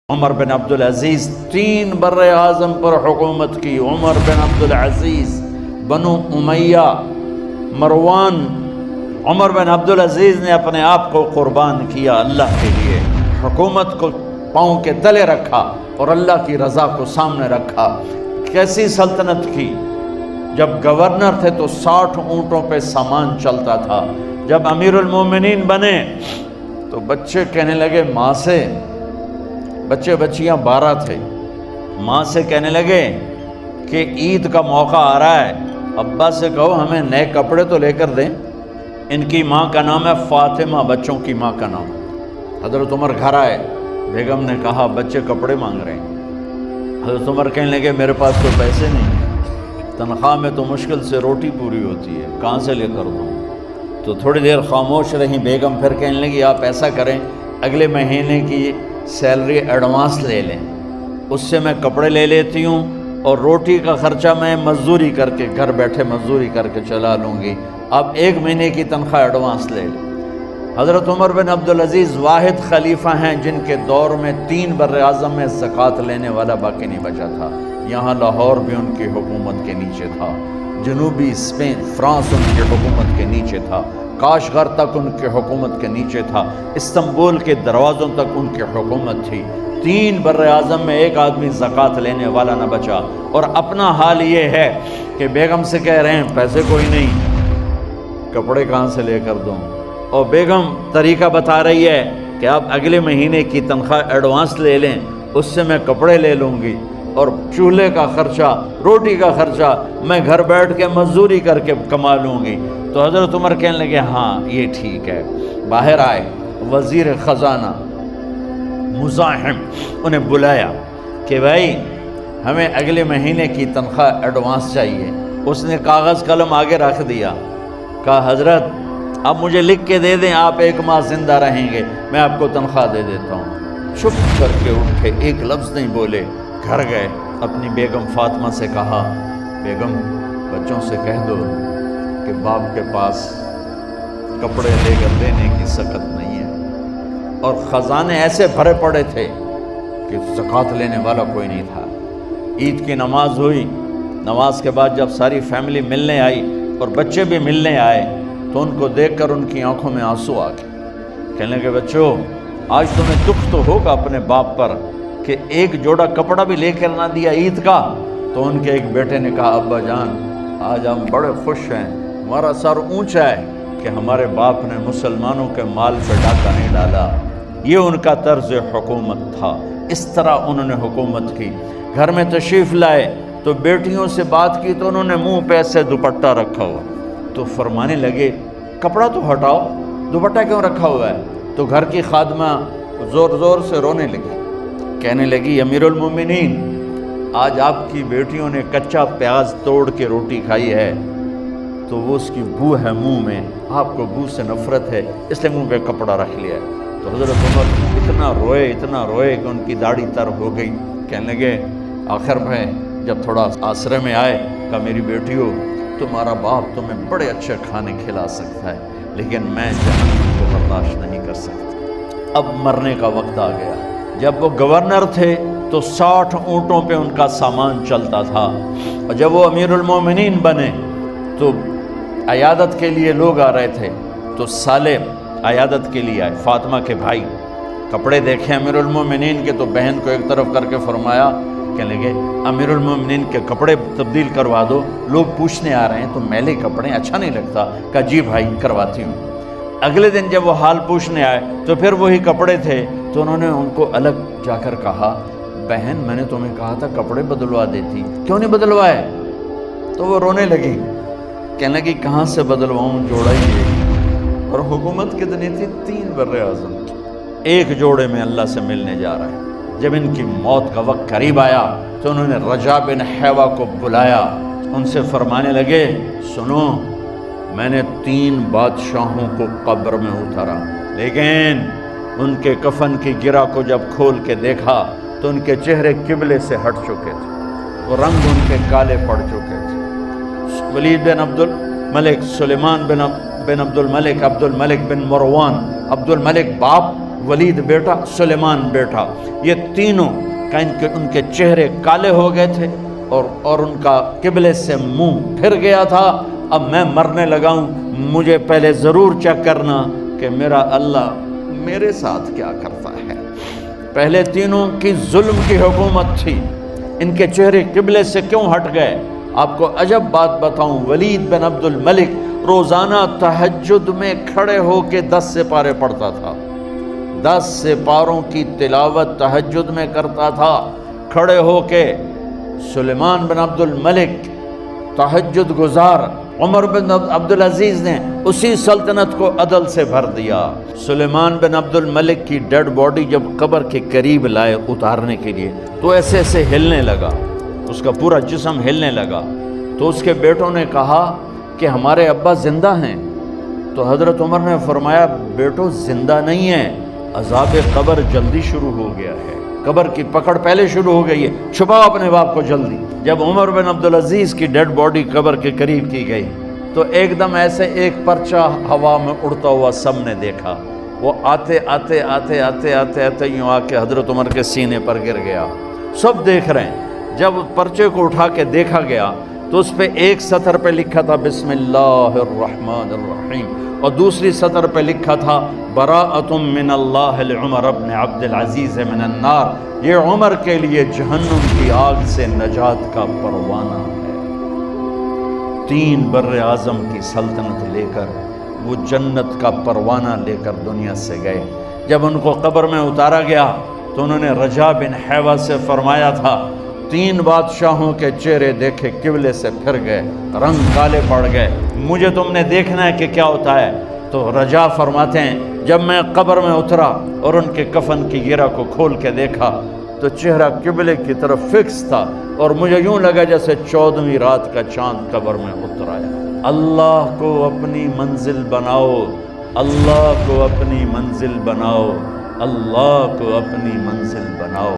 عمر بن عبدالعزیز 3 بر اعظم پر حکومت کی. عمر بن عبدالعزیز، بنو امیہ، مروان. عمر بن عبدالعزیز نے اپنے آپ کو قربان کیا اللہ کے لیے، حکومت کو پاؤں کے تلے رکھا اور اللہ کی رضا کو سامنے رکھا. کیسی سلطنت کی؟ جب گورنر تھے تو 60 اونٹوں پہ سامان چلتا تھا. جب امیر المومنین بنے تو بچے کہنے لگے ماں سے، بچے بچیاں 12 تھے، ماں سے کہنے لگے کہ عید کا موقع آ رہا ہے، ابا سے کہو ہمیں نئے کپڑے تو لے کر دیں. ان کی ماں کا نام ہے فاطمہ، بچوں کی ماں کا نام. حضرت عمر گھر آئے، بیگم نے کہا بچے کپڑے مانگ رہے ہیں. حضرت عمر کہنے لگے میرے پاس تو پیسے نہیں ہیں، تنخواہ میں تو مشکل سے روٹی پوری ہوتی ہے، کہاں سے لے کر دوں؟ تو تھوڑی دیر خاموش رہیں بیگم، پھر کہنے لگی آپ ایسا کریں اگلے مہینے کی سیلری ایڈوانس لے لیں، اس سے میں کپڑے لے لیتی ہوں اور روٹی کا خرچہ میں مزدوری کر کے گھر بیٹھے مزدوری کر کے چلا لوں گی، آپ 1 مہینے کی تنخواہ ایڈوانس لے لیں. حضرت عمر بن عبدالعزیز واحد خلیفہ ہیں جن کے دور میں 3 بر اعظم میں زکوٰۃ لینے والا باقی نہیں بچا تھا. یہاں لاہور بھی ان کی حکومت کے نیچے تھا، جنوبی اسپین فرانس ان کی حکومت کے نیچے تھا، کاشغر تک ان کی حکومت کے نیچے تھا، استنبول کے دروازوں تک ان کی حکومت تھی. 3 بر اعظم میں ایک آدمی زکوٰۃ لینے والا نہ بچا. اور اپنا حال یہ ہے کہ بیگم سے کہہ رہے ہیں پیسے کوئی نہیں، کپڑے کہاں سے لے کر دوں؟ اور بیگم طریقہ بتا رہی ہے کہ آپ اگلے مہینے کی تنخواہ ایڈوانس لے لیں، اس سے میں کپڑے لے لوں گی اور چولہے کا خرچہ، روٹی کا خرچہ میں گھر بیٹھ کے مزدوری کر کے کما لوں گی. تو حضرت عمر کہنے لگے ہاں یہ ٹھیک ہے. باہر آئے وزیر خزانہ مزاحم، انہیں بلایا کہ بھائی ہمیں اگلے مہینے کی تنخواہ ایڈوانس چاہیے. اس نے کاغذ قلم آگے رکھ دیا، کہا حضرت اب مجھے لکھ کے دے دیں، آپ 1 ماہ زندہ رہیں گے، میں آپ کو تنخواہ دے دیتا ہوں. چپ کر کے اٹھے، ایک لفظ نہیں بولے. گھر گئے، اپنی بیگم فاطمہ سے کہا بیگم بچوں سے کہہ دو کہ باپ کے پاس کپڑے لے کر دینے کی سخت نہیں ہے. اور خزانے ایسے بھرے پڑے تھے کہ زکوٰۃ لینے والا کوئی نہیں تھا. عید کی نماز ہوئی، نماز کے بعد جب ساری فیملی ملنے آئی اور بچے بھی ملنے آئے تو ان کو دیکھ کر ان کی آنکھوں میں آنسو آ گئے. کہنے لگے بچوں آج تمہیں دکھ تو ہوگا اپنے باپ پر کہ ایک جوڑا کپڑا بھی لے کر نہ دیا عید کا. تو ان کے ایک بیٹے نے کہا ابا جان آج ہم بڑے خوش ہیں، ہمارا سر اونچا ہے کہ ہمارے باپ نے مسلمانوں کے مال پہ ڈاکہ نہیں ڈالا. یہ ان کا طرز حکومت تھا، اس طرح انہوں نے حکومت کی. گھر میں تشریف لائے تو بیٹیوں سے بات کی تو انہوں نے منہ پہ ایسے دوپٹہ رکھا ہوا، تو فرمانے لگے کپڑا تو ہٹاؤ، دوپٹہ کیوں رکھا ہوا ہے؟ تو گھر کی خادمہ زور زور سے رونے لگی، کہنے لگی امیر المومنین آج آپ کی بیٹیوں نے کچا پیاز توڑ کے روٹی کھائی ہے تو وہ اس کی بو ہے منہ میں، آپ کو بو سے نفرت ہے اس لیے منہ پہ کپڑا رکھ لیا ہے. تو حضرت عمر اتنا روئے کہ ان کی داڑھی تر ہو گئی. کہنے لگے آخر میں جب تھوڑا آسرے میں آئے کہا میری بیٹیوں تمہارا باپ تمہیں بڑے اچھے کھانے کھلا سکتا ہے لیکن میں جہنم کو برداشت نہیں کر سکتا. اب مرنے کا وقت آ گیا. جب وہ گورنر تھے تو 60 اونٹوں پہ ان کا سامان چلتا تھا، اور جب وہ امیر المومنین بنے تو عیادت کے لیے لوگ آ رہے تھے تو سالے عیادت کے لیے آئے. فاطمہ کے بھائی کپڑے دیکھے امیر المومنین کے تو بہن کو ایک طرف کر کے فرمایا، کہنے لگے امیر المومنین کے کپڑے تبدیل کروا دو، لوگ پوچھنے آ رہے ہیں تو میلے کپڑے اچھا نہیں لگتا. کہا جی بھائی کرواتی ہوں. اگلے دن جب وہ حال پوچھنے آئے تو پھر وہی کپڑے تھے تو انہوں نے ان کو الگ جا کر کہا بہن میں نے تمہیں کہا تھا کپڑے بدلوا دیتی، کیوں نہیں بدلوائے؟ تو وہ رونے لگی، کہنے لگی کہاں سے بدلواؤں، جوڑا ہی ہے. اور حکومت کتنی تھی؟ 3 بر اعظم. ایک جوڑے میں اللہ سے ملنے جا رہا ہے. جب ان کی موت کا وقت قریب آیا تو انہوں نے رجا بن حیوہ کو بلایا، ان سے فرمانے لگے سنو میں نے 3 بادشاہوں کو قبر میں اتارا لیکن ان کے کفن کی گرہ کو جب کھول کے دیکھا تو ان کے چہرے قبلے سے ہٹ چکے تھے، وہ رنگ ان کے کالے پڑ چکے تھے. ولید بن عبد الملک، سلیمان بن عبد الملک، عبد الملک بن مروان، عبد الملک باپ، ولید بیٹا، سلیمان بیٹا، یہ تینوں کا ان کے چہرے کالے ہو گئے تھے اور ان کا قبلے سے منہ پھر گیا تھا۔ اب میں مرنے لگا ہوں، مجھے پہلے ضرور چیک کرنا کہ میرا اللہ میرے ساتھ کیا کرتا ہے۔ پہلے تینوں کی ظلم کی حکومت تھی، ان کے چہرے قبلے سے کیوں ہٹ گئے؟ آپ کو عجب بات بتاؤں، ولید بن عبد الملک روزانہ تہجد میں کھڑے ہو کے 10 سپارے پڑھتا تھا، 10 سپاروں کی تلاوت تہجد میں کرتا تھا کھڑے ہو کے۔ سلیمان بن عبد الملک تہجد گزار، عمر بن عبدالعزیز نے اسی سلطنت کو عدل سے بھر دیا۔ سلیمان بن عبد الملک کی ڈیڈ باڈی جب قبر کے قریب لائے اتارنے کے لیے تو ایسے ایسے ہلنے لگا، اس کا پورا جسم ہلنے لگا۔ تو اس کے بیٹوں نے کہا کہ ہمارے ابا زندہ ہیں۔ تو حضرت عمر نے فرمایا بیٹو زندہ نہیں ہے، عذاب قبر جلدی شروع ہو گیا ہے، قبر کی پکڑ پہلے شروع ہو گئی ہے، چھپاؤ اپنے باپ کو جلدی۔ جب عمر بن عبدالعزیز کی ڈیڈ باڈی قبر کے قریب کی گئی تو ایک دم ایسے ایک پرچہ ہوا میں اڑتا ہوا سب نے دیکھا، وہ آتے آتے آتے آتے آتے آتے یوں آ کے حضرت عمر کے سینے پر گر گیا۔ سب دیکھ رہے ہیں۔ جب پرچے کو اٹھا کے دیکھا گیا تو اس پہ ایک سطر پہ لکھا تھا بسم اللہ الرحمن الرحیم، اور دوسری سطر پہ لکھا تھا براءۃ من اللہ لعمر بن عبد العزیز من النار، یہ عمر کے لیے جہنم کی آگ سے نجات کا پروانہ ہے۔ 3 بر اعظم کی سلطنت لے کر وہ جنت کا پروانہ لے کر دنیا سے گئے۔ جب ان کو قبر میں اتارا گیا تو انہوں نے رجا بن حیوہ سے فرمایا تھا 3 بادشاہوں کے چہرے دیکھے قبلے سے پھر گئے، رنگ کالے پڑ گئے، مجھے تم نے دیکھنا ہے کہ کیا ہوتا ہے۔ تو رجا فرماتے ہیں جب میں قبر میں اترا اور ان کے کفن کی گرہ کو کھول کے دیکھا تو چہرہ قبلے کی طرف فکس تھا، اور مجھے یوں لگا جیسے 14ویں رات کا چاند قبر میں اتر آیا۔ اللہ کو اپنی منزل بناؤ، اللہ کو اپنی منزل بناؤ، اللہ کو اپنی منزل بناؤ۔